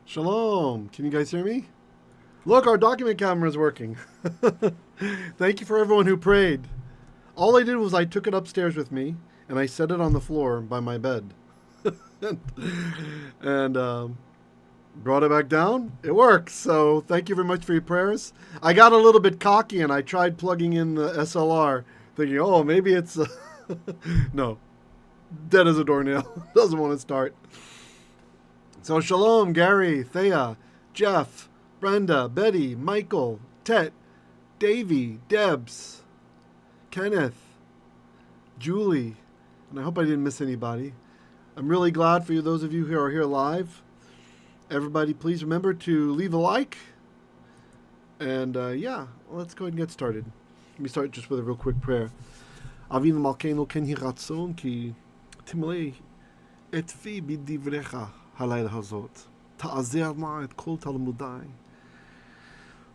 Shalom. Can you guys hear me? Look, our document camera is working. Thank you for everyone who prayed. All I did was I took it upstairs with me and I set it on the floor by my bed. and brought it back down. It works. So thank you very much for your prayers. I got a little bit cocky and I tried plugging in the SLR thinking, oh, maybe it's... no. Dead as a doornail. Doesn't want to start. So shalom, Gary, Thea, Jeff, Brenda, Betty, Michael, Tet, Davey, Debs, Kenneth, Julie, and I hope I didn't miss anybody. I'm really glad for you, those of you who are here live. Everybody, please remember to leave a like. And yeah, let's go ahead and get started. Let me start just with a real quick prayer. Avinu Malkeinu ken hi ratzon ki timlei et fi b'divrecha halayla hazot. Ta'azer na et kol talmudai.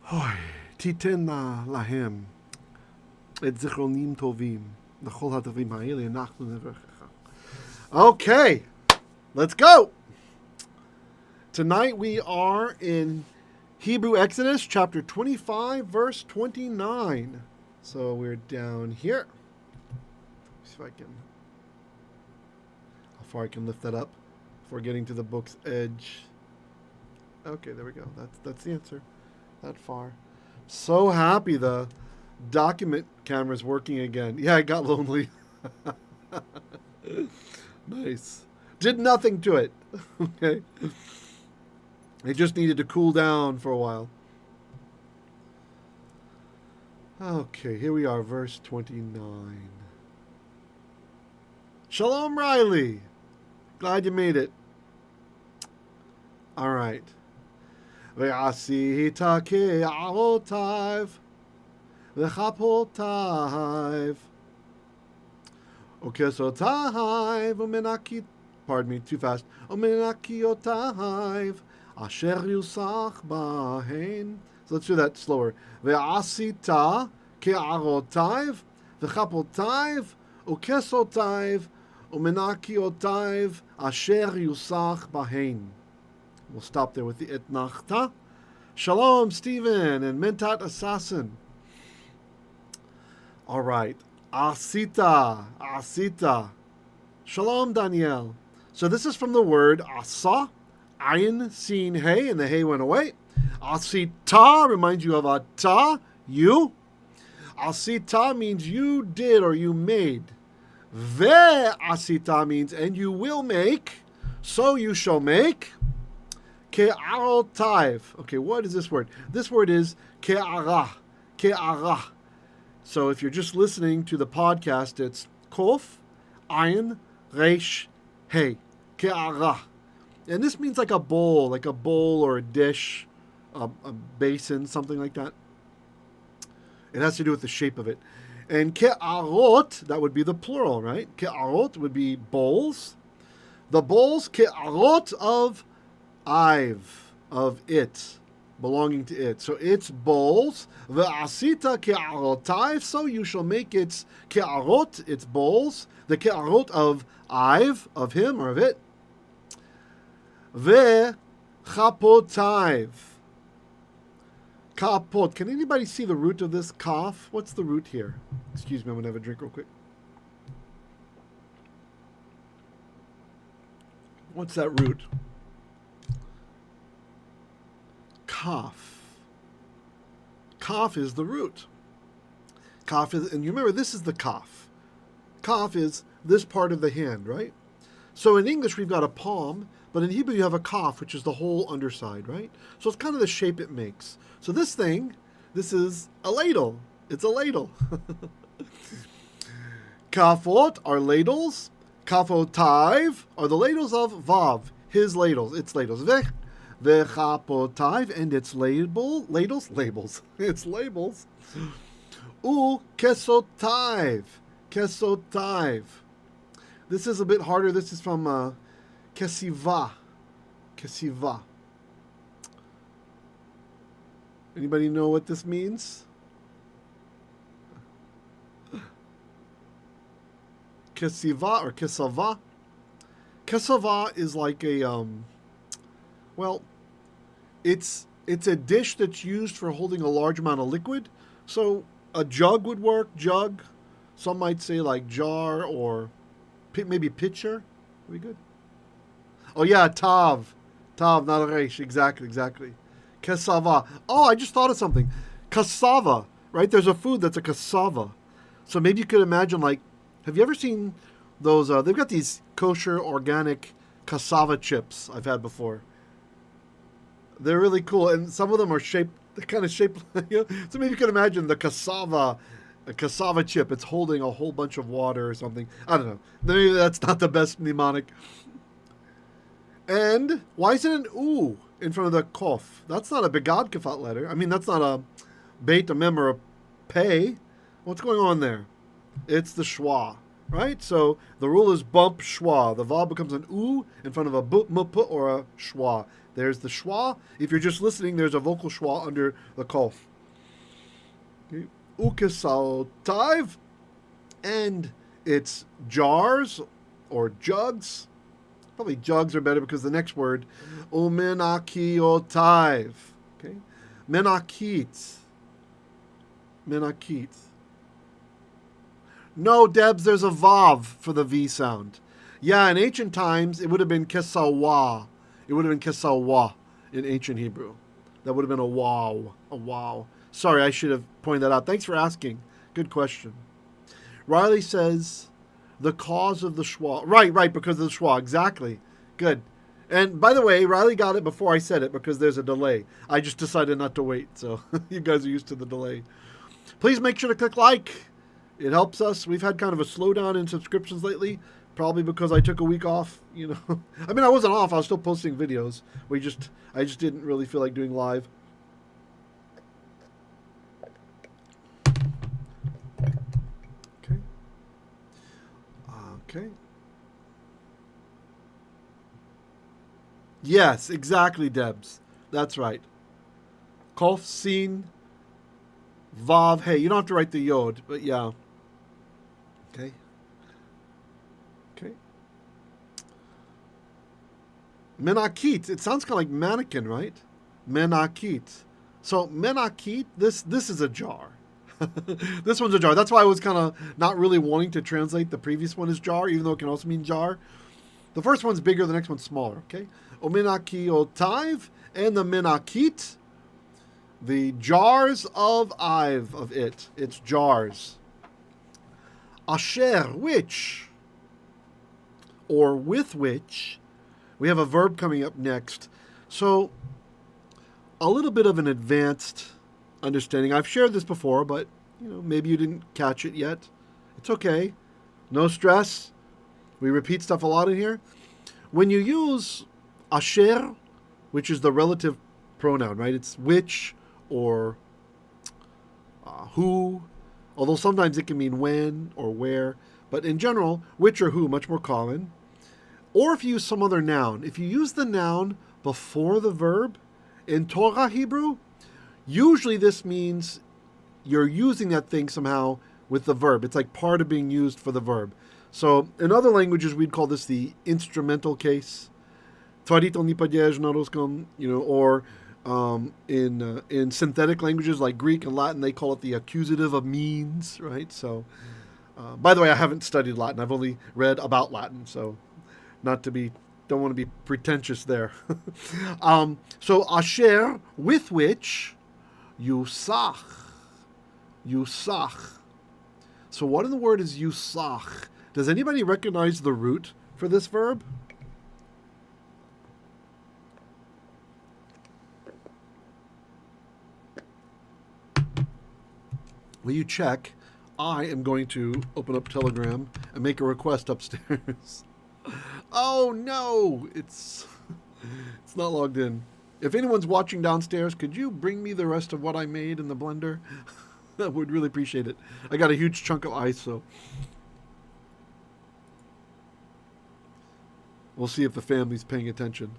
Hoy, titen lahem et zichronim tovim. L'chol hatavim ha'ele nachnu nevrecha. Okay, let's go. Tonight we are in Hebrew Exodus chapter 25, verse 29. So we're down here. See if I can, how far I can lift that up before getting to the book's edge. Okay, there we go. That's the answer. That far. So happy the document camera's working again. Yeah, I got lonely. Nice. Did nothing to it. Okay. It just needed to cool down for a while. Okay, here we are, verse 29. Shalom, Riley. Glad you made it. All right. ועשית קערתיו וחפותיו וקשותיו ומנקית, pardon me, too fast, ומנקיותיו אשר יוסakh בהן. So let's do that slower. ועשית קערתיו וחפותיו וקשותיו ומנקיותיו אשר יוסakh בהן. We'll stop there with the etnachta. Shalom, Stephen and Mentat Assassin. All right. Asita. Shalom, Danielle. So this is from the word asa, ayin, sin, hey, and the hey went away. Asita reminds you of a ta, you. Asita means you did or you made. Ve asita means and you will make, so you shall make. Qe'arot+aiv. Okay, what is this word? This word is qe'arah. Qe'arah. So if you're just listening to the podcast, it's kof, ayin, resh, hey. Qe'arah. And this means like a bowl or a dish, a basin, something like that. It has to do with the shape of it. And qe'arot, that would be the plural, right? Qe'arot would be bowls. The bowls, qe'arot of aiv, of it, belonging to it. So its bowls. Ve'asita qe'arot'aiv, so you shall make its qe'arot, its bowls, the qe'arot of aiv, of him or of it. Ve'chapot'aiv. Kapot. Can anybody see the root of this kaf? What's the root here? Excuse me, I'm going to have a drink real quick. What's that root? Kaf. Kaf is the root. Kaf is, and you remember this is the kaf. Kaf is this part of the hand, right? So in English we've got a palm, but in Hebrew you have a kaf, which is the whole underside, right? So it's kind of the shape it makes. So this thing, this is a ladle. It's a ladle. Kafot are ladles. Kafot'aiv are the ladles of Vav, his ladles, its ladles. Ve'chapot'aiv, and its ladles, its labels. Kesot'aiv. This is a bit harder. This is from qeshava. Anybody know what this means? qe'siva or qeshava. Qeshava is like a, well, it's a dish that's used for holding a large amount of liquid. So a jug would work, jug. Some might say like jar or maybe pitcher. Would be good. Oh yeah, tav, not a reish. Exactly. Qeshava. Oh, I just thought of something. Cassava, right? There's a food that's a cassava. So maybe you could imagine, like, have you ever seen those? They've got these kosher organic cassava chips I've had before. They're really cool, and some of them are shaped. They're kind of shaped. You know? So maybe you can imagine a cassava chip. It's holding a whole bunch of water or something. I don't know. Maybe that's not the best mnemonic. And why is it an oo in front of the kof? That's not a begad kefat letter. I mean, that's not a beit, a mem, or a pei. What's going on there? It's the shewa, right? So the rule is bump shewa. The vav becomes an oo in front of a mup or a shewa. There's the shewa. If you're just listening, there's a vocal shewa under the kof. Okay. Qe'arot+aiv, and it's jars or jugs. Probably jugs are better because the next word, menaqit. Okay, menaqit. No, Debs, there's a vav for the V sound. Yeah, in ancient times, it would have been kesawa. It would have been kesawa in ancient Hebrew. That would have been a wow. Sorry, I should have pointed that out. Thanks for asking. Good question. Riley says, the cause of the shewa. Right, because of the shewa. Exactly. Good. And by the way, Riley got it before I said it because there's a delay. I just decided not to wait, so you guys are used to the delay. Please make sure to click like. It helps us. We've had kind of a slowdown in subscriptions lately, probably because I took a week off, you know. I mean, I wasn't off. I was still posting videos. I just didn't really feel like doing live. Okay. Yes, exactly, Debs. That's right. Kof, sin, vav, hey. You don't have to write the yod, but yeah. Okay. Menaqit. It sounds kind of like mannequin, right? Menaqit. So menaqit, this is a jar. This one's a jar. That's why I was kind of not really wanting to translate the previous one as jar, even though it can also mean jar. The first one's bigger, the next one's smaller, okay? Menaqit+aiv, and the menaqit, the jars of aiv, of it. It's jars. Asher, which, or with which, we have a verb coming up next. So, a little bit of an advanced understanding. I've shared this before, but you know, maybe you didn't catch it yet. It's okay. No stress. We repeat stuff a lot in here. When you use asher, which is the relative pronoun, right? It's which or who, although sometimes it can mean when or where, but in general, which or who, much more common. Or if you use some other noun. If you use the noun before the verb in Torah Hebrew, usually this means you're using that thing somehow with the verb. It's like part of being used for the verb. So in other languages, we'd call this the instrumental case. Or in synthetic languages like Greek and Latin, they call it the accusative of means, right? So, by the way, I haven't studied Latin. I've only read about Latin, so don't want to be pretentious there. So asher, with which, yusakh. So what in the word is yusakh? Does anybody recognize the root for this verb? Will you check? I am going to open up Telegram and make a request upstairs. Oh no, it's not logged in. If anyone's watching downstairs, could you bring me the rest of what I made in the blender? I would really appreciate it. I got a huge chunk of ice, so we'll see if the family's paying attention.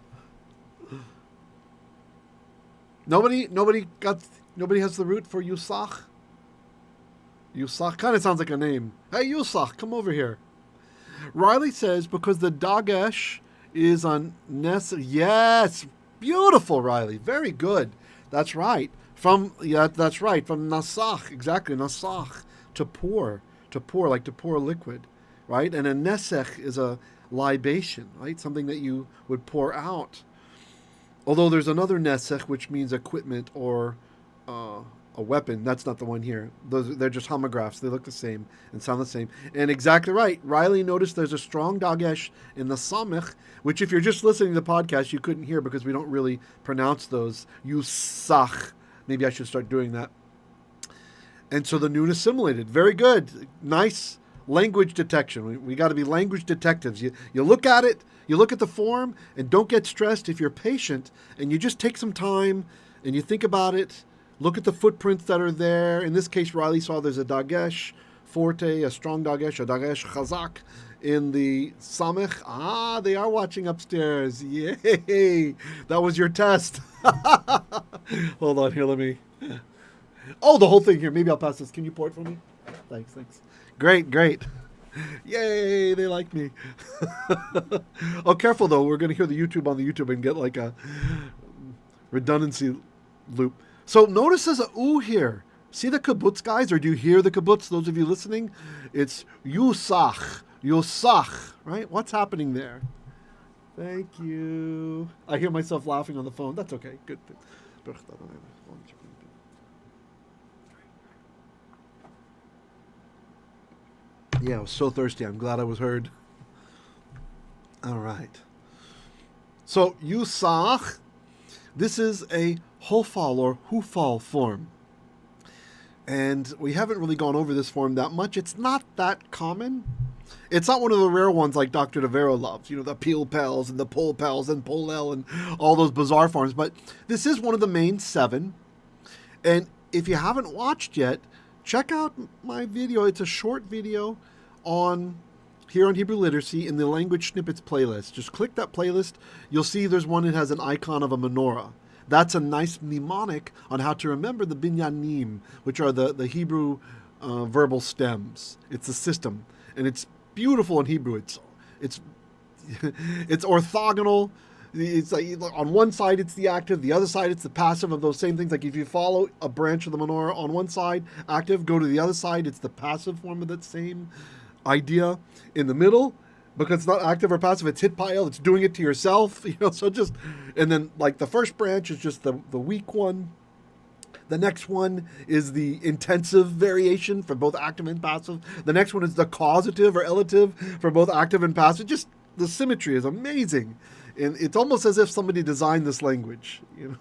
Nobody has the root for yusakh? Yusakh kind of sounds like a name. Hey, Yusakh, come over here. Riley says because the dagesh is on yes, beautiful, Riley. Very good. That's right. That's right. From nasakh, exactly, nasakh, to pour, like to pour liquid, right? And a nesakh is a libation, right? Something that you would pour out. Although there's another nesakh, which means equipment or a weapon. That's not the one here. They're just homographs. They look the same and sound the same. And exactly right. Riley noticed there's a strong dagesh in the samech, which if you're just listening to the podcast, you couldn't hear because we don't really pronounce those. Yusakh. Maybe I should start doing that. And so the noun assimilated. Very good. Nice language detection. We got to be language detectives. You look at it, you look at the form, and don't get stressed if you're patient, and you just take some time, and you think about it. Look at the footprints that are there. In this case, Riley saw there's a dagesh forte, a strong dagesh, a dagesh chazak in the samech. Ah, they are watching upstairs. Yay! That was your test. Hold on here, let me... Oh, the whole thing here. Maybe I'll pass this. Can you pour it for me? Thanks. Great. Yay, they like me. Oh, careful though. We're going to hear the YouTube on the YouTube and get like a redundancy loop. So notice there's a ooh here. See the kibbutz, guys? Or do you hear the kibbutz, those of you listening? It's yusakh, right? What's happening there? Thank you. I hear myself laughing on the phone. That's okay. Good. Yeah, I was so thirsty. I'm glad I was heard. All right. So yusakh, this is a hophal or hophal form. And we haven't really gone over this form that much. It's not that common. It's not one of the rare ones like Dr. DeVero loves, the peel pels and the pull pels and polel and all those bizarre forms. But this is one of the main 7. And if you haven't watched yet, check out my video. It's a short video here on Hebrew Literacy in the Language Snippets playlist. Just click that playlist. You'll see there's one that has an icon of a menorah. That's a nice mnemonic on how to remember the Binyanim, which are the Hebrew verbal stems. It's a system, and it's beautiful in Hebrew. It's orthogonal. It's like on one side it's the active, the other side it's the passive of those same things. Like if you follow a branch of the menorah on one side, active, go to the other side, it's the passive form of that same idea. In the middle, because it's not active or passive, it's hitpile, it's doing it to yourself, so just, and then like the first branch is just the weak one. The next one is the intensive variation for both active and passive. The next one is the causative or elative for both active and passive. Just the symmetry is amazing. And it's almost as if somebody designed this language, And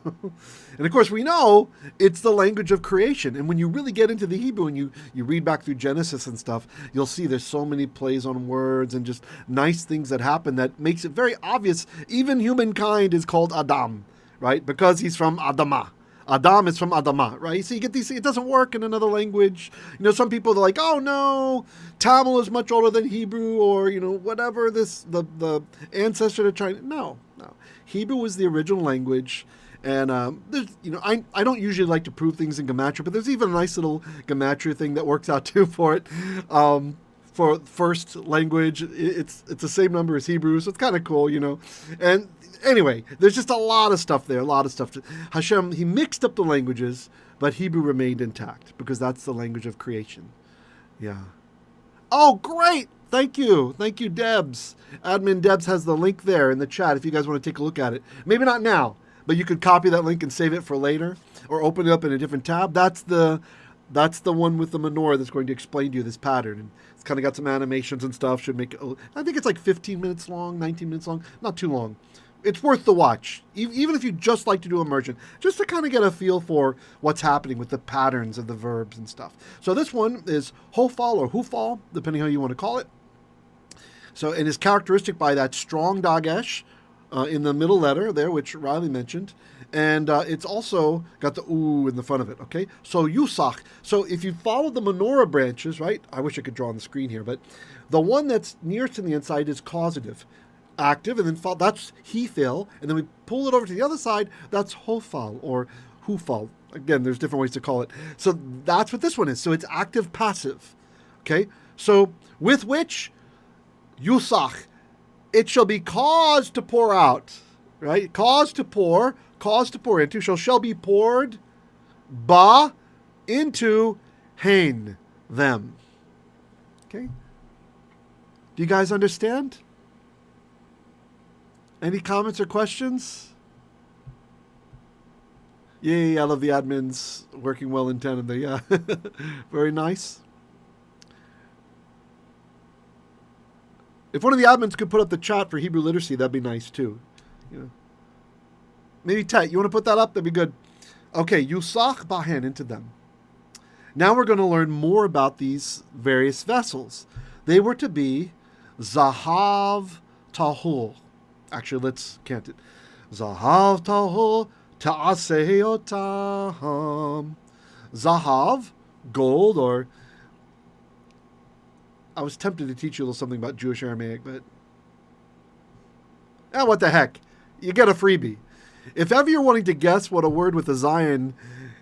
of course, we know it's the language of creation. And when you really get into the Hebrew and you read back through Genesis and stuff, you'll see there's so many plays on words and just nice things that happen that makes it very obvious. Even humankind is called Adam, right? Because he's from Adamah. Adam is from Adamah, right? So you get these, it doesn't work in another language. Some people are like, oh no, Tamil is much older than Hebrew, or, whatever the ancestor they're trying. No. Hebrew was the original language. And there's, I don't usually like to prove things in gematria, but there's even a nice little gematria thing that works out too for it. For first language, it's the same number as Hebrew, so it's kind of cool, And anyway, there's just a lot of stuff there, Hashem, he mixed up the languages, but Hebrew remained intact because that's the language of creation. Yeah. Oh, great. Thank you, Debs. Admin Debs has the link there in the chat if you guys want to take a look at it. Maybe not now, but you could copy that link and save it for later or open it up in a different tab. That's the one with the menorah that's going to explain to you this pattern. And it's kind of got some animations and stuff. Should make, I think it's like 15 minutes long, 19 minutes long. Not too long. It's worth the watch, even if you just like to do immersion, just to kind of get a feel for what's happening with the patterns of the verbs and stuff. So this one is hophal or hophal, depending how you want to call it. So it is characteristic by that strong dagesh in the middle letter there, which Riley mentioned. And it's also got the ooh in the front of it, okay? So yusakh. So if you follow the menorah branches, right? I wish I could draw on the screen here, but the one that's nearest to the inside is causative. Active, and then that's hophal, and then we pull it over to the other side, that's hophal or hophal. Again, there's different ways to call it. So that's what this one is. So it's active passive. Okay? So with which yusakh. It shall be caused to pour out. Right? Caused to pour into, shall be poured, ba, into, hain, them. Okay? Do you guys understand? Any comments or questions? Yay, I love the admins working well in tandem there. Yeah. Very nice. If one of the admins could put up the chat for Hebrew literacy, that'd be nice too. You know. Maybe Tet, you want to put that up? That'd be good. Okay, yusakh bahen, into them. Now we're going to learn more about these various vessels. They were to be zahav tahul. Actually, let's count it. Zahav tahul ta'aseyotam. Zahav, gold, or I was tempted to teach you a little something about Jewish Aramaic, but what the heck? You get a freebie. If ever you're wanting to guess what a word with a zayin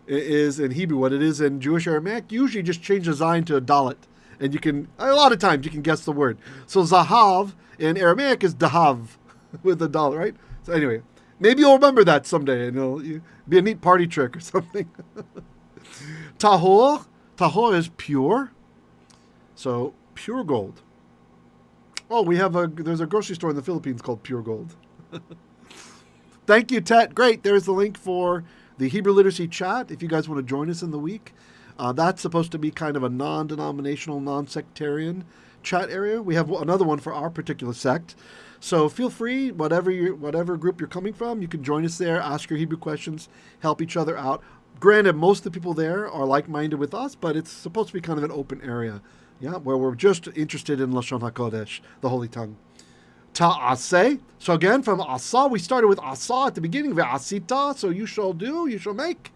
is in Hebrew, what it is in Jewish Aramaic, usually just change the zayin to a dalet. And you can, a lot of times, you can guess the word. So zahav in Aramaic is dahav with a dalet, right? So anyway, maybe you'll remember that someday and it'll be a neat party trick or something. Tahor is pure. So pure gold. Oh, there's a grocery store in the Philippines called Pure Gold. Thank you, Tet. Great. There's the link for the Hebrew Literacy chat if you guys want to join us in the week. That's supposed to be kind of a non-denominational, non-sectarian chat area. We have another one for our particular sect. So feel free, whatever group you're coming from, you can join us there, ask your Hebrew questions, help each other out. Granted, most of the people there are like-minded with us, but it's supposed to be kind of an open area. Yeah, where we're just interested in Lashon HaKodesh, the Holy Tongue. Ta'aseh. So again, from asa, we started with asa at the beginning. Ve'asita, so you shall do, you shall make.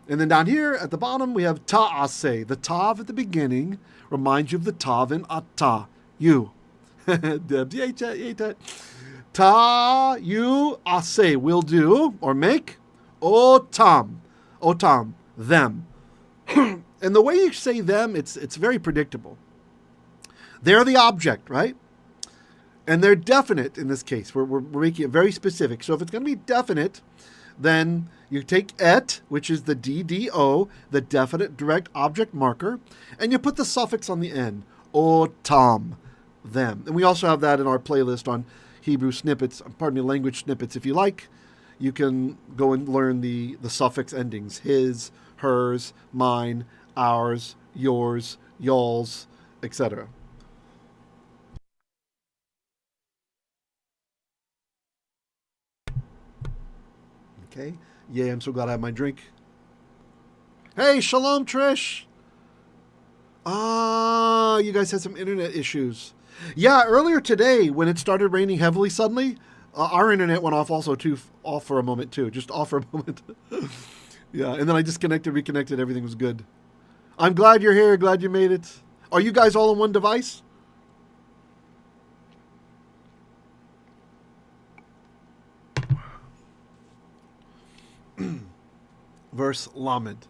And then down here at the bottom, we have ta'aseh. The tav at the beginning reminds you of the tav in ata, you. Ta, you, aseh, will do, or make. Otam, them. And the way you say them, it's very predictable. They're the object, right? And they're definite in this case. We're making it very specific. So if it's going to be definite, then you take et, which is the DDO, the definite direct object marker, and you put the suffix on the end. Otam, them. And we also have that in our playlist on Hebrew snippets, language snippets. If you like, you can go and learn the suffix endings. His, hers, mine, ours, yours, y'all's, etc. Okay. Yeah, I'm so glad I have my drink. Hey, shalom, Trish. You guys had some internet issues. Yeah, earlier today when it started raining heavily suddenly, our internet went off also too, off for a moment too. Just off for a moment. Yeah, and then I disconnected, reconnected, everything was good. I'm glad you're here, glad you made it. Are you guys all on one device? Verse Lamed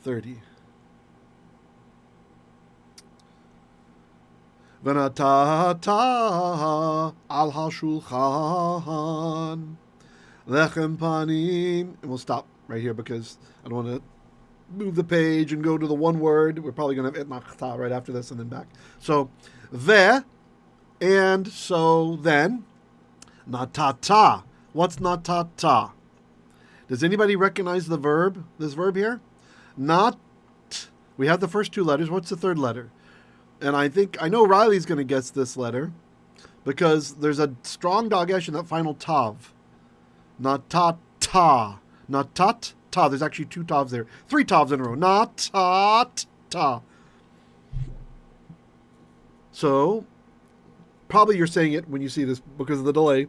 30. Venatata al hashulchan lechem panim. And we'll stop right here because I don't want to move the page and go to the one word. We're probably going to have etnachta right after this and then back. So, and so then, natata. What's natata? Does anybody recognize the verb, this verb here? Not. We have the first two letters. What's the third letter? And I know Riley's going to guess this letter because there's a strong dagesh in that final tav. Natata. Natat-ta. There's actually two tavs there. Three tavs in a row. Natat-ta. So, probably you're saying it when you see this because of the delay.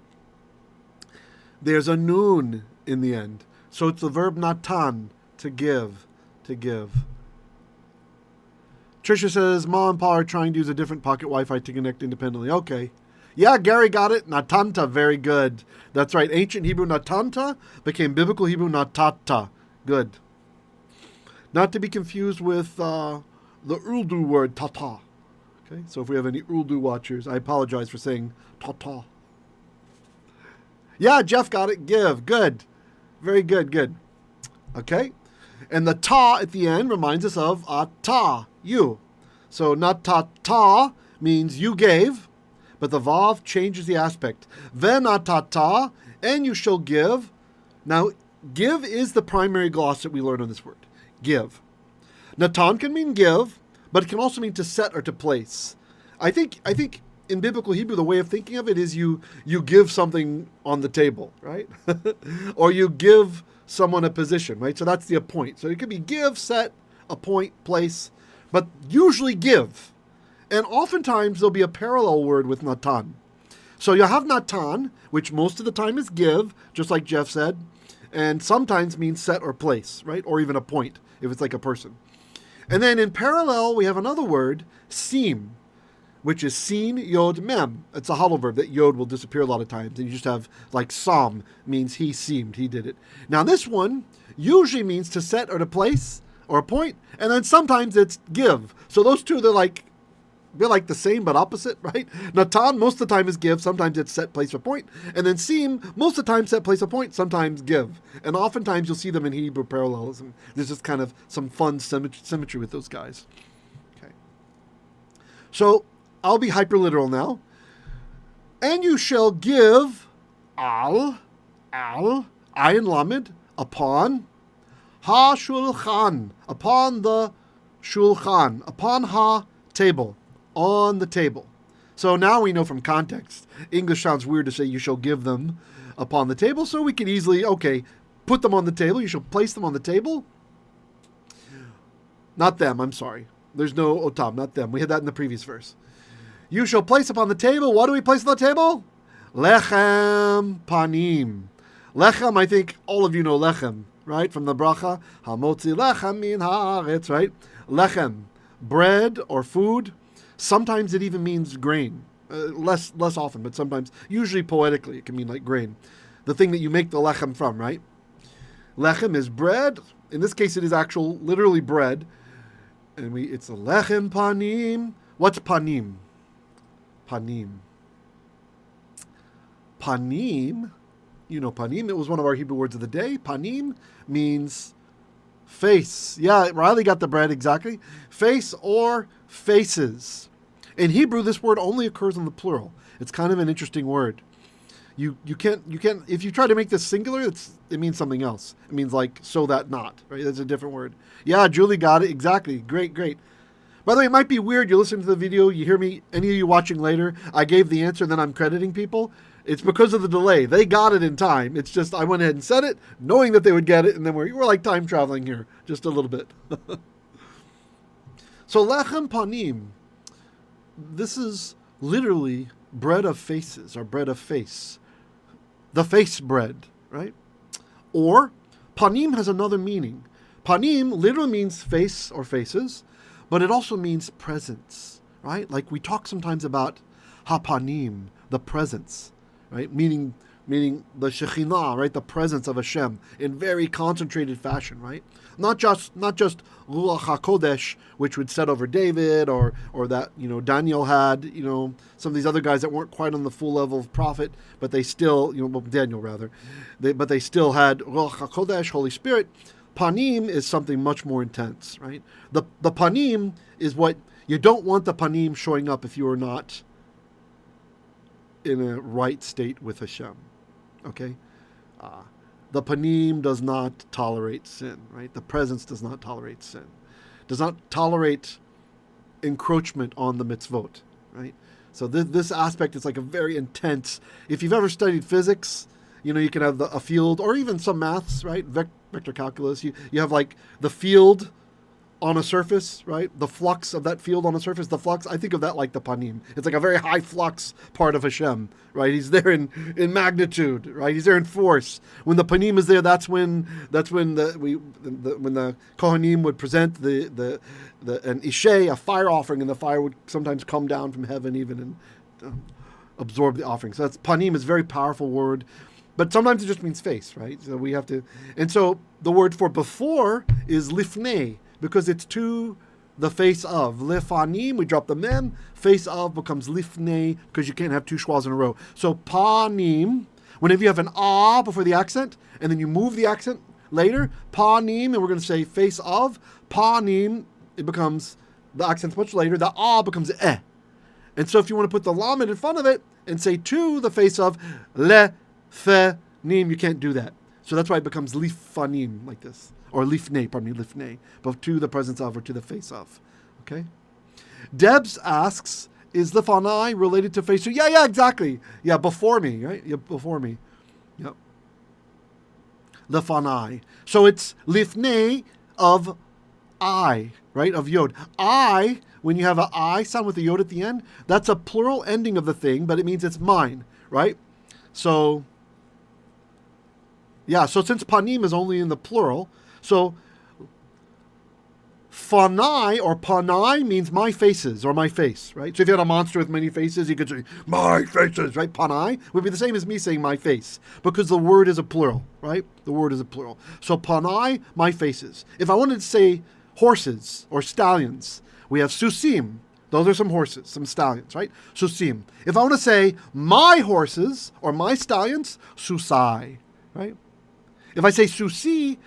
There's a noun in the end. So it's the verb natan, to give, to give. Trisha says, Mom and Pa are trying to use a different pocket Wi-Fi to connect independently. Okay. Yeah, Gary got it. Natanta, very good. That's right. Ancient Hebrew natanta became biblical Hebrew natata. Good. Not to be confused with the Urdu word tata. Okay, so if we have any Urdu watchers, I apologize for saying ta-ta. Yeah, Jeff got it. Give. Good. Very good. Good. Okay. And the ta at the end reminds us of ata, you. So natata means you gave, but the vav changes the aspect. Venatata, and you shall give. Now, give is the primary gloss that we learn on this word. Give. Natan can mean give, but it can also mean to set or to place. I think in biblical Hebrew, the way of thinking of it is you give something on the table, right? Or you give someone a position, right? So that's the appoint. So it could be give, set, appoint, place, but usually give. And oftentimes there'll be a parallel word with natan. So you have natan, which most of the time is give, just like Jeff said, and sometimes means set or place, right? Or even appoint, if it's like a person. And then in parallel, we have another word, seem, which is sin, yod, mem. It's a hollow verb that yod will disappear a lot of times. And you just have like sam, means he seemed, he did it. Now this one usually means to set or to place or appoint. And then sometimes it's give. So those two, they're like the same but opposite, right? Natan, most of the time is give. Sometimes it's set, place, or point. And then seem, most of the time set, place, or point. Sometimes give. And oftentimes you'll see them in Hebrew parallelism. There's just kind of some fun symmetry with those guys. Okay. So I'll be hyperliteral now. And you shall give ayin lamed, upon ha-shulchan, upon the shulchan, upon ha-table, on the table. So now we know from context, English sounds weird to say you shall give them upon the table, so we can easily, put them on the table, you shall place them on the table. Not them, I'm sorry. There's no otam, not them. We had that in the previous verse. You shall place upon the table. What do we place on the table? Lechem panim. Lechem, I think all of you know lechem, right? From the bracha. Hamotzi lechem min haaretz, right? Lechem, bread or food. Sometimes it even means grain. Less often, but sometimes, usually poetically, it can mean like grain. The thing that you make the lechem from, right? Lechem is bread. In this case, it is literally bread. And it's a lechem panim. What's panim? Panim. Panim, you know panim, it was one of our Hebrew words of the day. Panim means face. Yeah, Riley got the bread, exactly. Face or faces. In Hebrew, this word only occurs in the plural. It's kind of an interesting word. You can't, if you try to make this singular, it means something else. It means like, so that not, right? That's a different word. Yeah, Julie got it, exactly. Great. By the way, it might be weird. You listen to the video, you hear me, any of you watching later, I gave the answer, then I'm crediting people. It's because of the delay. They got it in time. It's just, I went ahead and said it, knowing that they would get it, and then we're like time traveling here, just a little bit. So, lechem panim, this is literally bread of faces, or bread of face. The face bread, right? Or, panim has another meaning. Panim literally means face or faces, but it also means presence, right? Like we talk sometimes about hapanim, the presence, right? Meaning the Shekhinah, right? The presence of Hashem in very concentrated fashion, right? Not just Ruach HaKodesh, which would set over David, or that, Daniel had, some of these other guys that weren't quite on the full level of prophet, but they still, Daniel rather, but they still had Ruach HaKodesh, Holy Spirit. Panim is something much more intense, right? The panim is what you don't want the panim showing up if you are not in a right state with Hashem. Okay? The panim does not tolerate sin, right? The presence does not tolerate sin. Does not tolerate encroachment on the mitzvot, right? So this aspect is like a very intense. If you've ever studied physics, you can have a field, or even some maths, right? Vector calculus. You have like the field on a surface, right? The flux of that field on a surface, the flux, I think of that like the panim. It's like a very high flux part of Hashem, right? He's there in magnitude, right? He's there in force. When the panim is there, that's when the Kohanim would present an ishay, a fire offering, and the fire would sometimes come down from heaven even and absorb the offering. So that's panim is a very powerful word. But sometimes it just means face, right? So and so the word for before is lifnei, because it's two the face of. Lefanim, we drop the mem. Face of becomes lifnei, because you can't have two schwas in a row. So panim, whenever you have an ah before the accent, and then you move the accent later, panim, and we're going to say face of. Panim, it becomes, the accent's much later, the ah becomes eh. And so if you want to put the lamed in front of it and say to the face of, lefanim, you can't do that. So that's why it becomes lifanim, like this. Or lifnei, lifnei. But to the presence of or to the face of. Okay? Debs asks, is lifanai related to face? Yeah, exactly. Yeah, before me, right? Yeah, before me. Yep. Lifanai. So it's lifnei of I, right? Of yod. I, when you have an I sound with the yod at the end, that's a plural ending of the thing, but it means it's mine, right? So, yeah, so since panim is only in the plural, so fanai or panai means my faces or my face, right? So if you had a monster with many faces, you could say, my faces, right? Panai would be the same as me saying my face, because the word is a plural, right? The word is a plural. So panai, my faces. If I wanted to say horses or stallions, we have susim. Those are some horses, some stallions, right? Susim. If I want to say my horses or my stallions, susai, right? If I say susi,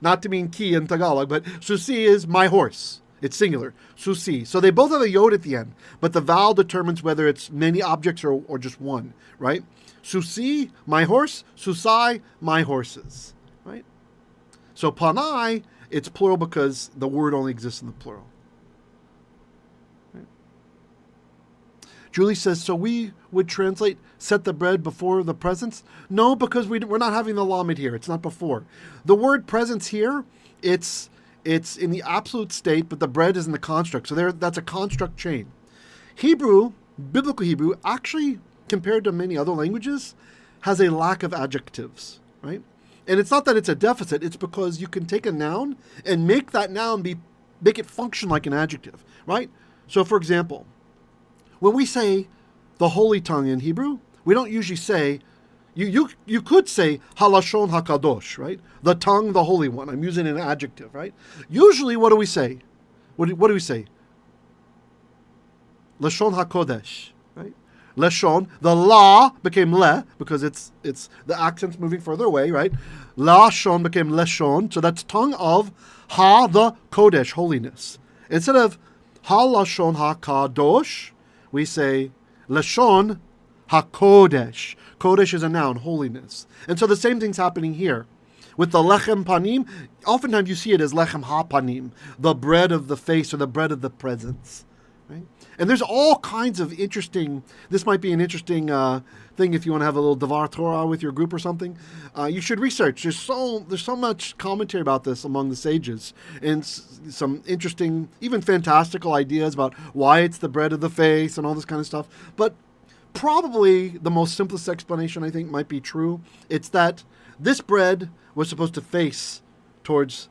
not to mean ki in Tagalog, but susi is my horse. It's singular. Susi. So they both have a yod at the end, but the vowel determines whether it's many objects or just one, right? Susi, my horse. Susai, my horses, right? So panai, it's plural because the word only exists in the plural. Right? Julie says, so we would translate set the bread before the presence? No, because we're not having the lamed here. It's not before. The word presence here, it's in the absolute state, but the bread is in the construct. So that's a construct chain. Hebrew, biblical Hebrew, actually, compared to many other languages, has a lack of adjectives, right? And it's not that it's a deficit. It's because you can take a noun and make that noun make it function like an adjective, right? So, for example, when we say the holy tongue in Hebrew, we don't usually say, you could say halashon hakadosh, right? The tongue, the holy one. I'm using an adjective, right? Usually, what do we say? What do we say? Lashon hakodesh, right? Lashon, the la became le because it's the accent's moving further away, right? Lashon became leshon, so that's tongue of ha, the kodesh, holiness. Instead of halashon hakadosh, we say lashon hakodesh. Kodesh is a noun, holiness. And so the same thing's happening here. With the lechem panim, oftentimes you see it as lechem ha-panim, the bread of the face or the bread of the presence. Right? And there's all kinds of interesting, this might be an interesting thing if you want to have a little Devar Torah with your group or something. You should research. There's so much commentary about this among the sages, and some interesting, even fantastical ideas about why it's the bread of the face and all this kind of stuff. But probably the most simplest explanation, I think, might be true. It's that this bread was supposed to face towards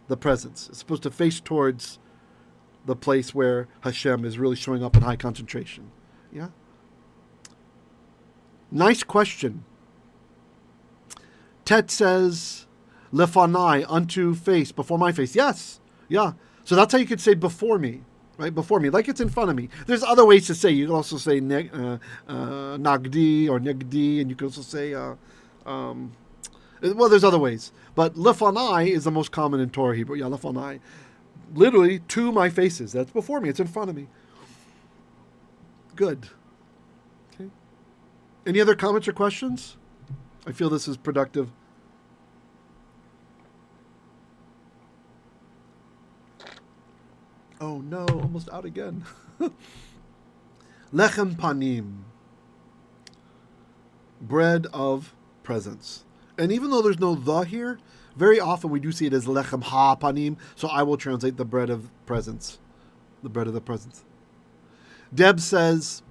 the presence. It's supposed to face towards the place where Hashem is really showing up in high concentration. Yeah? Nice question. Tet says, lefanai, unto face, before my face. Yes. Yeah. So that's how you could say before me. Right, before me, like it's in front of me. There's other ways to say. You can also say nagdi or negdi, and you can also say, well, there's other ways. But lefanai is the most common in Torah Hebrew. Yeah, lefanai. Literally, to my faces. That's before me. It's in front of me. Good. Okay. Any other comments or questions? I feel this is productive. Oh no, almost out again. Lechem panim. Bread of presence. And even though there's no the here, very often we do see it as lechem ha panim, so I will translate the bread of presence. The bread of the presence. Deb says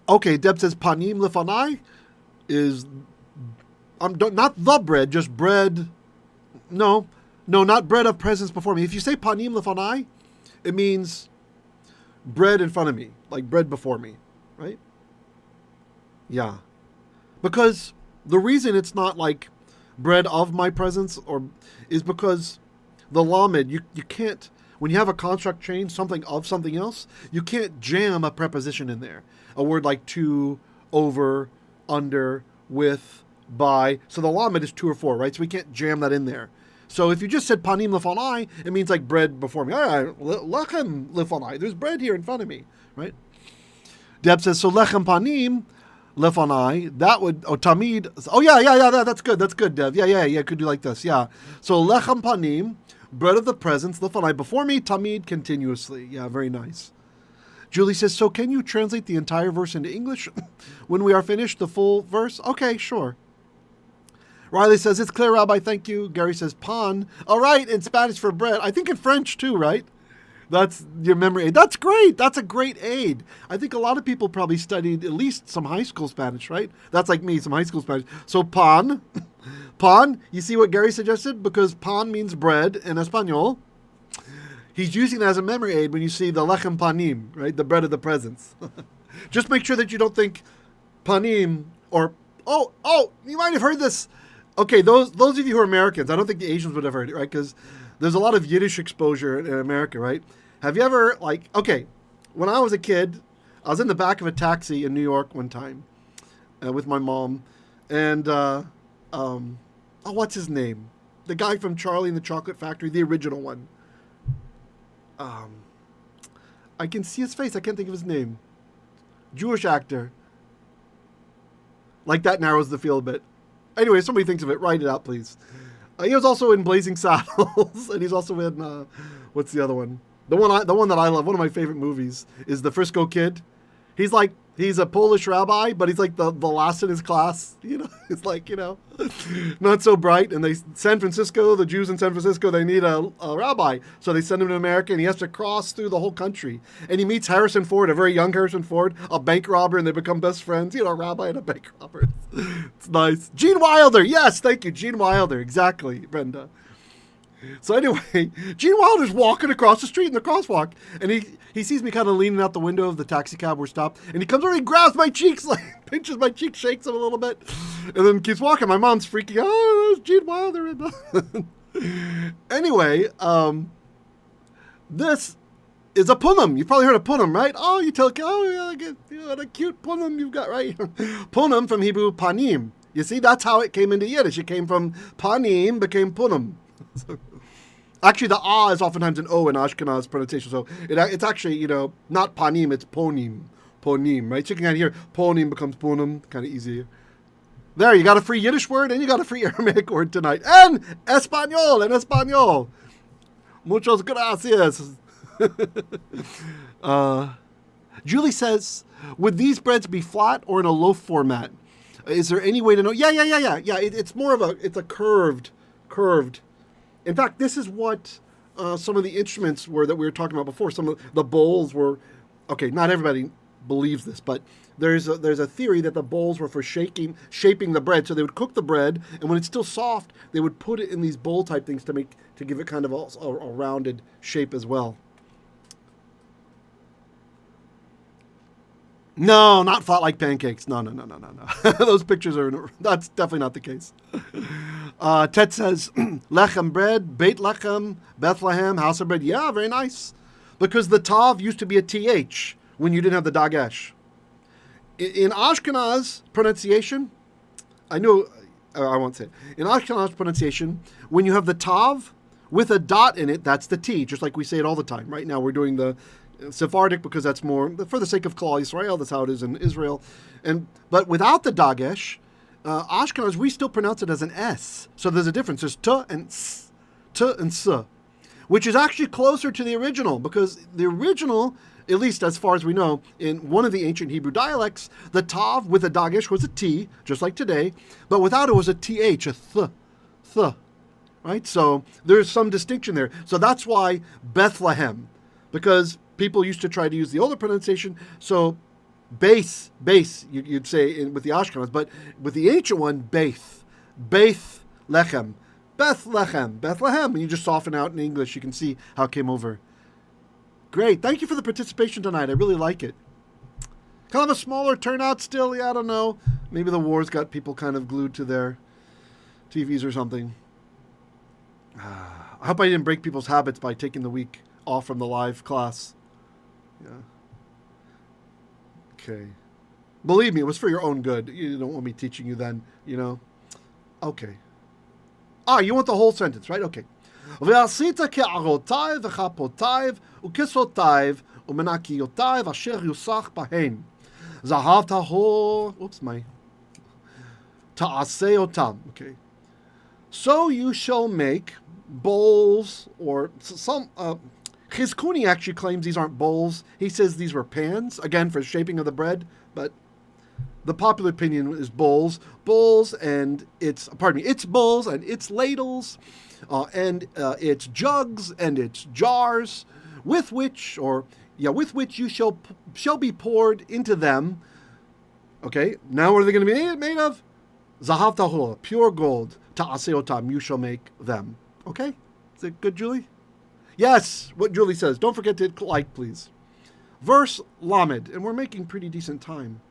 panim lefanai is not the bread, just bread. No, not bread of presence before me. If you say panim lefanai, it means bread in front of me, like bread before me, right? Yeah. Because the reason it's not like bread of my presence is because the lamed, you can't, when you have a construct change, something of something else, you can't jam a preposition in there. A word like to, over, under, with, by. So the lamed is 2 or 4, right? So we can't jam that in there. So if you just said panim lefanai, it means like bread before me. Lechem lefanai. There's bread here in front of me, right? Deb says, so lechem panim lefanai, that would, tamid. Oh, yeah, that's good, Deb. Yeah, could do like this, yeah. So lechem panim, bread of the presence, lefanai, before me, tamid, continuously. Yeah, very nice. Julie says, so can you translate the entire verse into English when we are finished, the full verse? Okay, sure. Riley says, it's clear, Rabbi, thank you. Gary says, pan. All right, in Spanish for bread. I think in French too, right? That's your memory aid. That's great. That's a great aid. I think a lot of people probably studied at least some high school Spanish, right? That's like me, some high school Spanish. So pan. Pan, you see what Gary suggested? Because pan means bread in Espanol. He's using that as a memory aid when you see the lechem panim, right? The bread of the presence. Just make sure that you don't think panim or, oh, you might have heard this. Okay, those of you who are Americans, I don't think the Asians would have heard it, right? Because there's a lot of Yiddish exposure in America, right? Have you ever, when I was a kid, I was in the back of a taxi in New York one time with my mom. And, what's his name? The guy from Charlie and the Chocolate Factory, the original one. I can see his face. I can't think of his name. Jewish actor. Like that narrows the field a bit. Anyway, if somebody thinks of it, write it out, please. He was also in Blazing Saddles, and he's also in what's the other one? The one that I love. One of my favorite movies is The Frisco Kid. He's a Polish rabbi, but he's like the last in his class. It's like not so bright. And the Jews in San Francisco, they need a rabbi, so they send him to America, and he has to cross through the whole country. And he meets Harrison Ford, a very young Harrison Ford, a bank robber, and they become best friends. A rabbi and a bank robber. It's nice. Gene Wilder, yes, thank you, Gene Wilder, exactly, Brenda. So anyway, Gene Wilder's walking across the street in the crosswalk, and he sees me kind of leaning out the window of the taxi cab we're stopped, and he comes over and grabs my cheeks, pinches my cheeks, shakes them a little bit, and then keeps walking. My mom's freaking out. Oh, there's Gene Wilder. Anyway, this is a punim. You've probably heard of punim, right? Oh, you tell, what a cute punim you've got, right? Punim from Hebrew panim. You see, that's how it came into Yiddish. It came from panim, became punim. Actually, the ah is oftentimes an O in Ashkenaz pronunciation, so it's actually, not panim, it's ponim, right? So you can kind of hear ponim becomes ponim, kind of easier. There, you got a free Yiddish word, and you got a free Aramaic word tonight. And Espanol. Muchos gracias. Julie says, would these breads be flat or in a loaf format? Is there any way to know? Yeah. It's more of it's a curved. In fact, this is what some of the instruments were that we were talking about before. Some of the bowls were, okay, not everybody believes this, but there's a theory that the bowls were for shaping the bread. So they would cook the bread, and when it's still soft, they would put it in these bowl type things to give it kind of a rounded shape as well. No, not flat like pancakes. No. Those pictures that's definitely not the case. Tet says, lechem bread, Beit Lechem, Bethlehem, house of bread. Yeah, very nice. Because the tav used to be a th when you didn't have the dagesh. In Ashkenaz pronunciation, I won't say it. In Ashkenaz pronunciation, when you have the tav with a dot in it, that's the t, just like we say it all the time. Right now we're doing the Sephardic because that's more for the sake of Klal Yisrael. That's how it is in Israel. But without the dagesh, Ashkenaz, we still pronounce it as an S. So there's a difference. There's t and s, which is actually closer to the original, because the original, at least as far as we know, in one of the ancient Hebrew dialects, the tav with a dagesh was a t, just like today, but without it was a th, a th, right? So there's some distinction there. So that's why Bethlehem, because people used to try to use the older pronunciation. So base, you'd say with the Ashkenaz, but with the ancient one, Beth Lechem, Bethlehem, and you just soften out in English. You can see how it came over. Great, thank you for the participation tonight. I really like it. Kind of a smaller turnout still. Yeah, I don't know. Maybe the war's got people kind of glued to their TVs or something. I hope I didn't break people's habits by taking the week off from the live class. Yeah. Okay. Believe me, it was for your own good. You don't want me teaching you then, you know. Okay. You want the whole sentence, right? Okay. ועשית קערותיו וכפותיו וכסותיו ומנקיותיו אשר יוסך בהן. זהב טהור, תעשה אותם. Okay. So you shall make bowls, or some, Chizkuni actually claims these aren't bowls. He says these were pans, again, for shaping of the bread, but the popular opinion is bowls. Bowls and it's bowls and it's ladles, and it's jugs and it's jars, with which you shall be poured into them. Okay, now what are they going to be made of? Zahav tahor, pure gold. Ta'aseh otam, you shall make them. Okay, is it good, Julie? Yes, what Julie says. Don't forget to hit like, please. Verse Lamed, and we're making pretty decent time.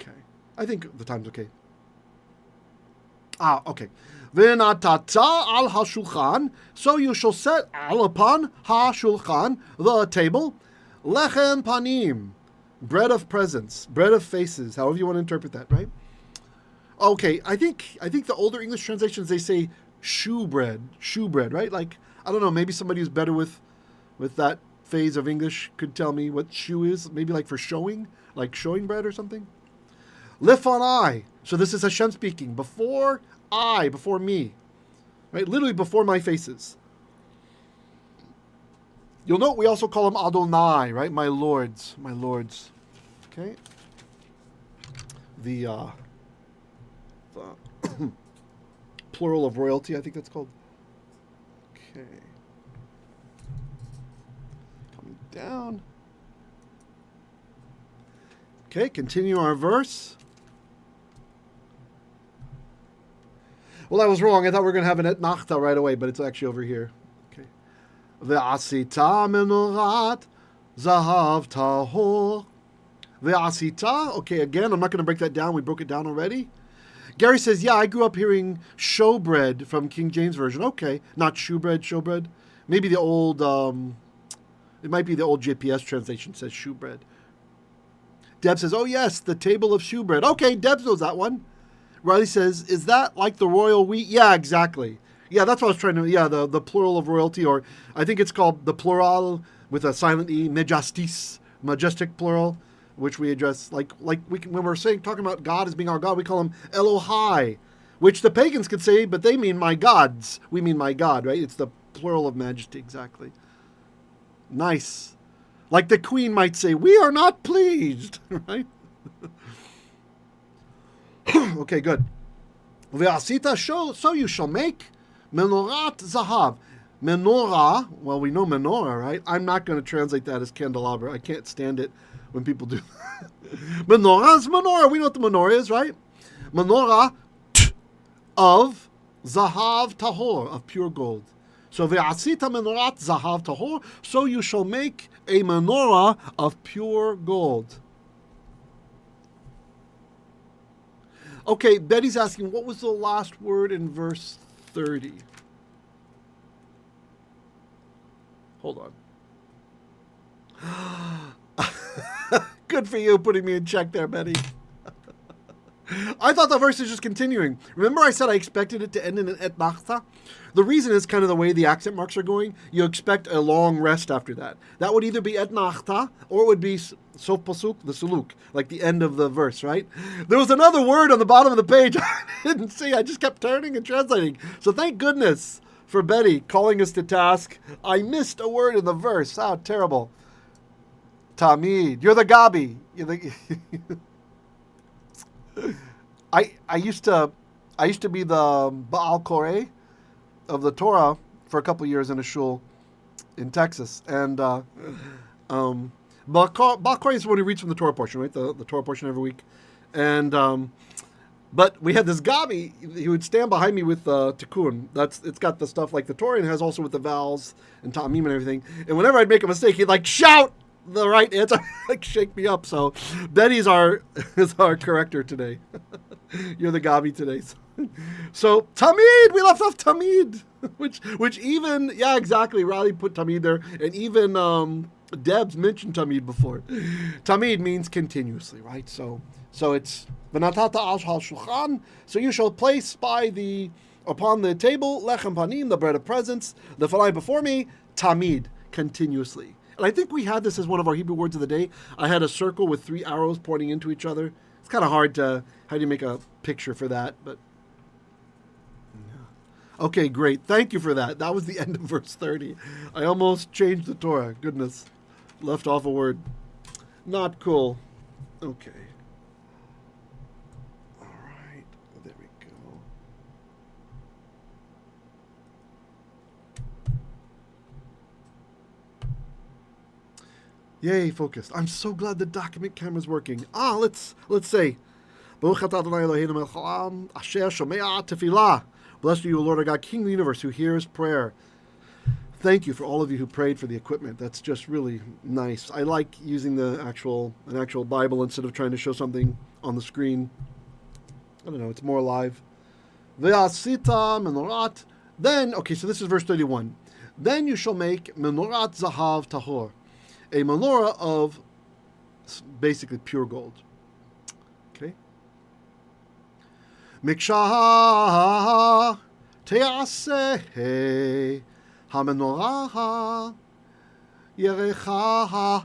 Okay, I think the time's okay. Okay. Venatata al hashulchan, so you shall set upon hashulchan, the table, lechem panim, bread of presence, bread of faces, however you want to interpret that, right? Okay, I think the older English translations, they say shoe bread, right? Like, I don't know, maybe somebody who's better with that phase of English could tell me what shoe is, maybe like for showing, like showing bread or something. Lefanai, so this is Hashem speaking, before me, right? Literally before my faces. You'll note we also call them Adonai, right? My lords. Okay. The plural of royalty, I think that's called. Okay. Coming down. Okay, continue our verse. Well, I was wrong. I thought we were going to have an natata right away, but it's actually over here. Okay. ועשית מנורת זהב טהור. ועשית. Okay, again, I'm not going to break that down. We broke it down already. Gary says, yeah, I grew up hearing showbread from King James Version. Okay, not showbread. Maybe the old, it might be the old JPS translation says shewbread. Deb says, oh yes, the table of shewbread. Okay, Deb knows that one. Riley says, is that like the royal wheat? Yeah, exactly. Yeah, that's what I was trying to, the plural of royalty, or I think it's called the plural with a silent E, majestic plural, which we address, like we can, when we're talking about God as being our God, we call him Elohai, which the pagans could say, but they mean my gods. We mean my God, right? It's the plural of majesty, exactly. Nice. Like the queen might say, we are not pleased, right? Okay, good. Ve'asita, so you shall make menorat zahav. Menorah, well, we know menorah, right? I'm not going to translate that as candelabra. I can't stand it when people do that. Menorah is menorah. We know what the menorah is, right? Menorah of zahav tahor, of pure gold. So ve'asita menorat zahav tahor, so you shall make a menorah of pure gold. Okay, Betty's asking, what was the last word in verse 30? Hold on. Good for you putting me in check there, Betty. I thought the verse is just continuing. Remember I said I expected it to end in an et nachta? The reason is kind of the way the accent marks are going. You expect a long rest after that. That would either be et nachta, or it would be sof pasuk, the suluk, like the end of the verse, right? There was another word on the bottom of the page I didn't see. I just kept turning and translating. So thank goodness for Betty calling us to task. I missed a word in the verse. How terrible. Tamid. You're the Gabi. You're the... I used to be the Baal Koreh of the Torah for a couple years in a shul in Texas, and Baal Koreh is the one who reads from the Torah portion, right? The Torah portion every week, and but we had this Gabi. He would stand behind me with tikkun. It's got the stuff like the Torah, and it has also with the vowels and ta'amim and everything. And whenever I'd make a mistake, he'd like shout the right answer, like shake me up. So Betty's is our corrector today. You're the Gabi today. So tamid, we left off tamid, which even, yeah, exactly. Riley put tamid there, and even Debs mentioned tamid before. Tamid means continuously, right? So it's venatata al shulchan. So you shall place upon the table lechem panim, the bread of presence, the falai before me, tamid, continuously. And I think we had this as one of our Hebrew words of the day. I had a circle with 3 arrows pointing into each other. It's kind of hard to, how do you make a picture for that? But yeah. Okay, great. Thank you for that. That was the end of verse 30. I almost changed the Torah. Goodness. Left off a word. Not cool. Okay. All right. There we go. Yay, focused. I'm so glad the document camera's working. Let's say. Blessed are you, Lord our God, King of the universe, who hears prayer. Thank you for all of you who prayed for the equipment. That's just really nice. I like using an actual Bible instead of trying to show something on the screen. I don't know, it's more alive. Ve'asita menorat. Then, okay, so this is verse 31. Then you shall make menorat zahav tahor, a menorah of basically pure gold. Okay? Mikshah te'aseh המנורה ירחה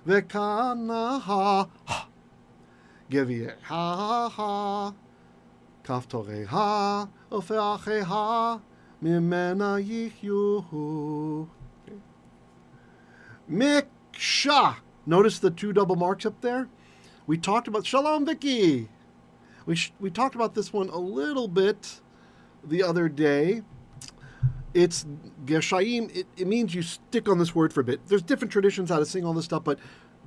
וקנה גevie'ha כפתוריה ופרחיה ממנה יחיו. Miksha. Notice the 2 double marks up there? We talked about, Shalom Vicky. We talked about this one a little bit the other day. It's geshaim. It means you stick on this word for a bit. There's different traditions how to sing all this stuff, but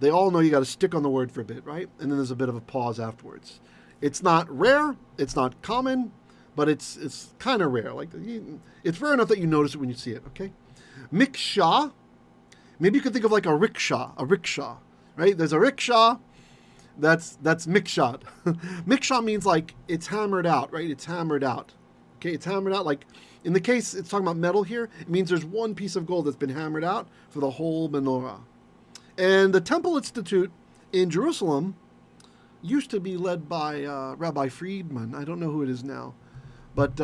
they all know you got to stick on the word for a bit, right? And then there's a bit of a pause afterwards. It's not rare. It's not common, but it's kind of rare. Like it's rare enough that you notice it when you see it. Okay, miksha. Maybe you could think of like a rickshaw, right? There's a rickshaw. That's mikshad. Miksha means like it's hammered out, right? It's hammered out. Okay, it's hammered out like. In the case, it's talking about metal here. It means there's one piece of gold that's been hammered out for the whole menorah. And the Temple Institute in Jerusalem used to be led by Rabbi Friedman. I don't know who it is now. But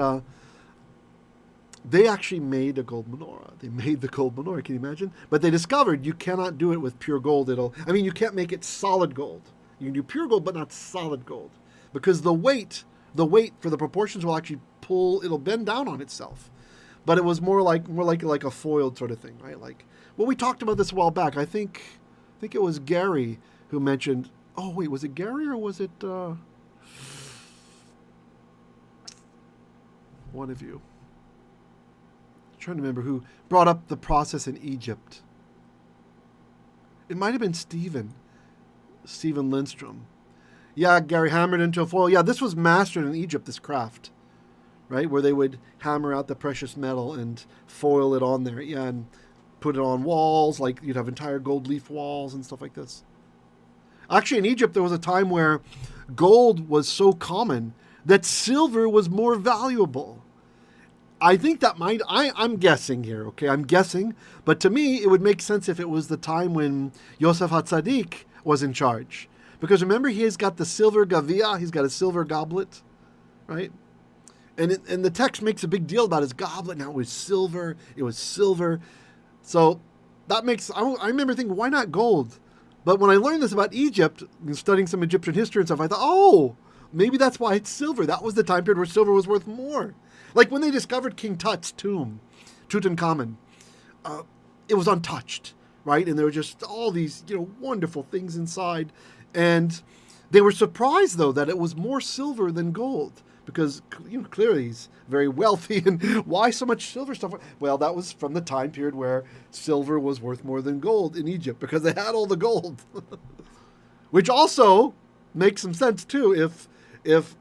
they actually made a gold menorah. They made the gold menorah, can you imagine? But they discovered you cannot do it with pure gold. You can't make it solid gold. You can do pure gold, but not solid gold. Because the weight for the proportions will actually it'll bend down on itself. But it was more like a foiled sort of thing, right? Like, well, we talked about this a while back. I think it was Gary who mentioned, oh wait, was it Gary or was it one of you? I'm trying to remember who brought up the process in Egypt. It might have been Stephen Lindstrom. Yeah, Gary hammered into a foil. Yeah, this was mastered in Egypt, this craft. Right, where they would hammer out the precious metal and foil it on there, yeah, and put it on walls, like you'd have entire gold leaf walls and stuff like this. Actually, in Egypt, there was a time where gold was so common that silver was more valuable. I think that I'm guessing here, okay, I'm guessing, but to me, it would make sense if it was the time when Yosef HaTzadik was in charge. Because remember, he's got the silver gevie'ha, he's got a silver goblet, right? And the text makes a big deal about his goblet. Now it was silver. So that makes, I remember thinking, why not gold? But when I learned this about Egypt, studying some Egyptian history and stuff, I thought, oh, maybe that's why it's silver. That was the time period where silver was worth more. Like when they discovered King Tut's tomb, Tutankhamun, it was untouched, right? And there were just all these, wonderful things inside. And they were surprised, though, that it was more silver than gold. Because, clearly he's very wealthy, and why so much silver stuff? Well, that was from the time period where silver was worth more than gold in Egypt, because they had all the gold. Which also makes some sense, too, if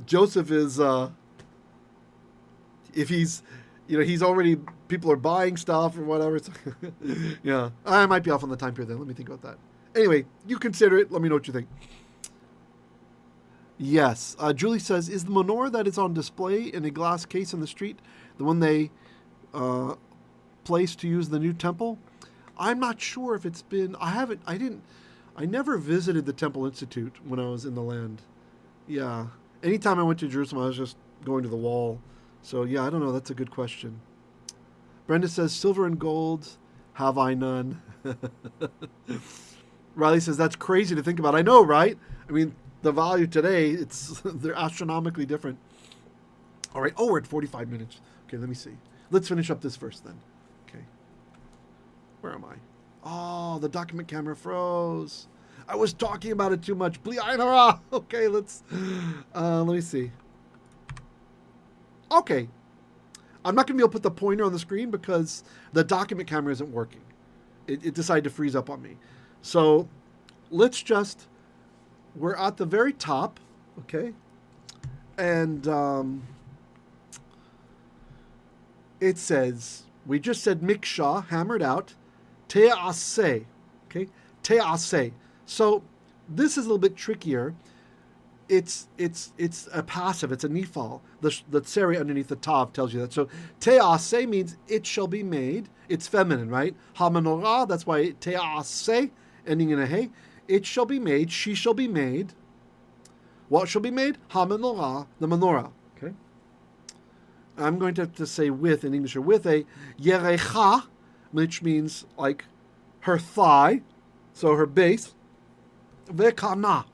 Joseph is, if he's, he's already, people are buying stuff or whatever. Yeah, I might be off on the time period then. Let me think about that. Anyway, you consider it. Let me know what you think. Yes. Julie says, is the menorah that is on display in a glass case in the street the one they placed to use the new temple? I'm not sure if it's been. I never visited the Temple Institute when I was in the land. Yeah. Anytime I went to Jerusalem, I was just going to the wall. So, yeah, I don't know. That's a good question. Brenda says, silver and gold, have I none? Riley says, that's crazy to think about. I know, right? I mean, the value today, they're astronomically different. All right. Oh, we're at 45 minutes. Okay, let me see. Let's finish up this verse then. Okay. Where am I? Oh, the document camera froze. I was talking about it too much. Okay, let me see. Okay. I'm not going to be able to put the pointer on the screen because the document camera isn't working. It decided to freeze up on me. So we're at the very top, okay? And it says, we just said miksha, hammered out, te'aseh, okay? Te'aseh. So this is a little bit trickier. It's a passive. It's a nifal. The tseri underneath the tav tells you that. So te'aseh means it shall be made. It's feminine, right? Ha-menorah, that's why te'aseh, ending in a hey. It shall be made. She shall be made. What shall be made? Ha-menorah, the menorah. Okay. I'm going to have to say with in English, or with a yerecha, which means like her thigh, so her base, vekana,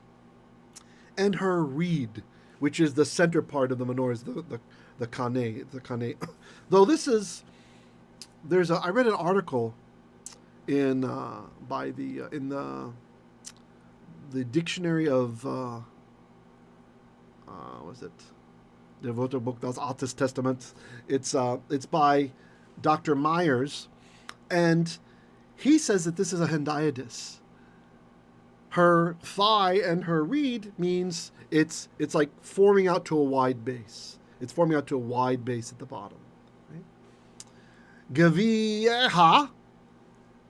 and her reed, which is the center part of the menorah, is the kane. Though this is, I read an article in the dictionary of was it the book das Altes Testament? It's by Dr. Myers, and he says that this is a hendiadys. Her thigh and her reed means it's like forming out to a wide base. It's forming out to a wide base at the bottom. Right? Gevie'ha.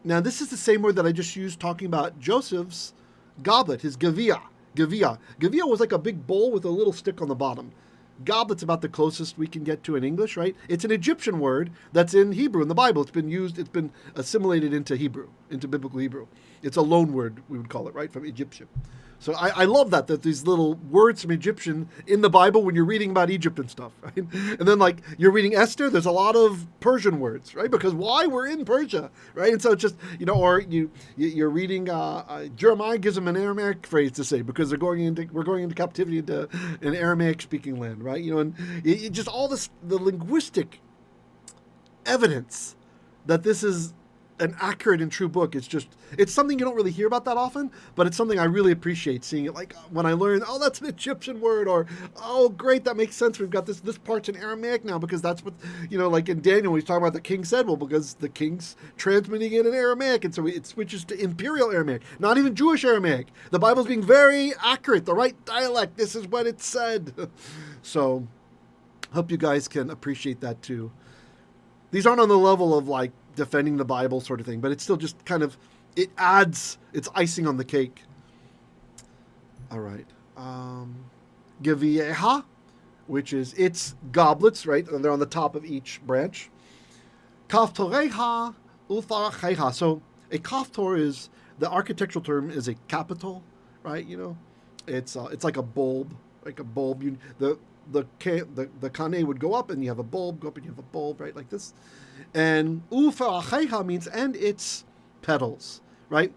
Now this is the same word that I just used talking about Joseph's goblet, his gevie'ha. Gevie'ha was like a big bowl with a little stick on the bottom. Goblet's about the closest we can get to in English, right? It's an Egyptian word that's in Hebrew in the Bible. It's been assimilated into Hebrew, into biblical Hebrew. It's a loan word, we would call it, right, from Egyptian. So I love that these little words from Egyptian in the Bible when you're reading about Egypt and stuff, right? And then like you're reading Esther, there's a lot of Persian words, right? Because why we're in Persia, right? And so it's just, or you're reading Jeremiah gives them an Aramaic phrase to say because we're going into captivity into an Aramaic speaking land, right? And just all the linguistic evidence that this is an accurate and true book. It's something you don't really hear about that often, but it's something I really appreciate seeing it. Like when I learn, oh, that's an Egyptian word, or oh, great, that makes sense. We've got this part's in Aramaic now because that's what, like in Daniel, he's talking about the king said, well, because the king's transmitting it in Aramaic, and so it switches to imperial Aramaic, not even Jewish Aramaic. The Bible's being very accurate, the right dialect. This is what it said. So, hope you guys can appreciate that too. These aren't on the level of like defending the Bible sort of thing, but it's still just kind of, it's icing on the cake. All right. Gevie'ha, which is its goblets, right? And they're on the top of each branch. Kaftoreha u'faracheha. So a kaftor is, the architectural term is a capital, right? It's like a bulb, the kane would go up and you have a bulb, go up and you have a bulb, right? Like this. And u'faracheha means, and its petals, right?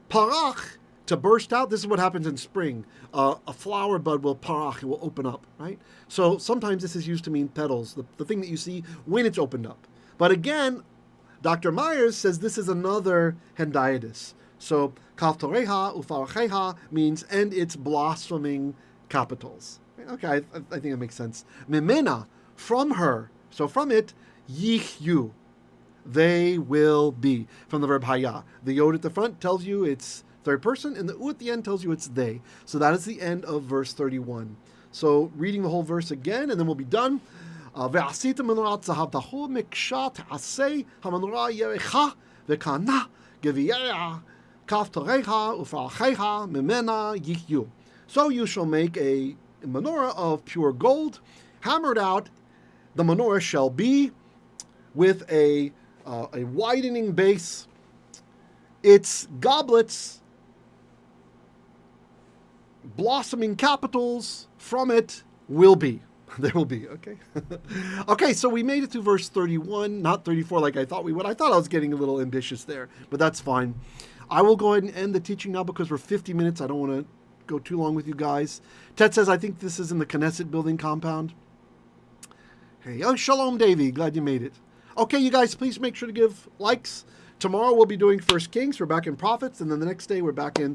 Parach, to burst out, this is what happens in spring. A flower bud will parach, it will open up, right? So sometimes this is used to mean petals, the thing that you see when it's opened up. But again, Dr. Myers says this is another hendiadys. So kaftoreha u'faracheha means, and its blossoming capitals. Okay, I think that makes sense. Mimena, from her, so from it, yihyu, they will be. From the verb haya. The yod at the front tells you it's third person, and the u at the end tells you it's they. So that is the end of verse 31. So reading the whole verse again, and then we'll be done. ועשית מנורת זהב טהור מקשה תעשה המנורה ירחה וקנה גביעיה כפתוריה ופרחיה ממנה יחיו. So you shall make a menorah of pure gold, hammered out. The menorah shall be with a widening base. Its goblets, blossoming capitals from it will be. There will be, okay? Okay, so we made it to verse 31, not 34 like I thought we would. I thought I was getting a little ambitious there, but that's fine. I will go ahead and end the teaching now because we're 50 minutes. I don't want to go too long with you guys. Ted says, I think this is in the Knesset building compound. Hey, oh, shalom, Davy. Glad you made it. Okay, you guys, please make sure to give likes. Tomorrow we'll be doing First Kings. We're back in Prophets, and then the next day we're back in